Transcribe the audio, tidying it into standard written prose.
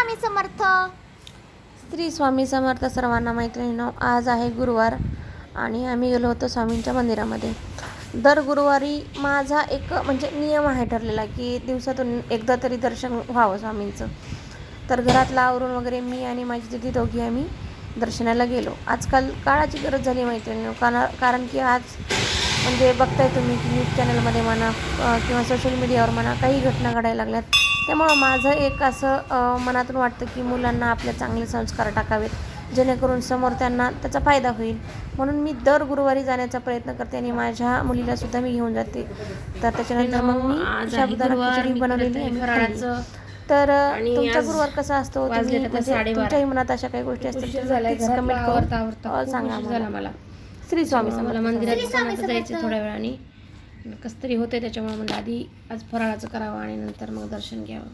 स्वामी समर्थ. श्री स्वामी समर्थ सर्वांना. मैत्रिणींनो, आज आहे गुरुवार आणि आम्ही गेलो होतो स्वामींच्या मंदिरामध्ये. दर गुरुवारी माझा एक म्हणजे नियम आहे ठरलेला की दिवसातून एकदा तरी दर्शन व्हावं स्वामींचं. तर घरातलं आवरून वगैरे मी आणि माझी दिदी दोघी आम्ही दर्शनाला गेलो. आजकाल काळाची गरज झाली मैत्रिणींनो, कारण की आज म्हणजे बघताय तुम्ही की न्यूज चॅनलमध्ये म्हणा किंवा सोशल मीडियावर म्हणा काही घटना घडायला लागल्यात. त्यामुळं माझं एक असं मनातून वाटतं की मुलांना आपले चांगले संस्कार टाकावेत जेणेकरून समोर त्यांना त्याचा फायदा होईल. म्हणून मी दर गुरुवारी जाण्याचा प्रयत्न करते आणि माझ्या मुलीलासुद्धा मी घेऊन जाते. तर त्याच्यानंतर मग मी साबुदाणा खिचडी बनवलेली आहे. तर तुमचा गुरुवार कसा असतो, तुम्ही म्हणजे तुमच्याही मनात अशा काही गोष्टी असतील तर कमेंट करून सांगा मला. श्री स्वामी मला मंदिरात जायचं थोड्या वेळाने कसं तरी होतंय, त्याच्यामुळे म्हणजे आधी आज फराळाचं करावं आणि नंतर मग दर्शन घ्यावं.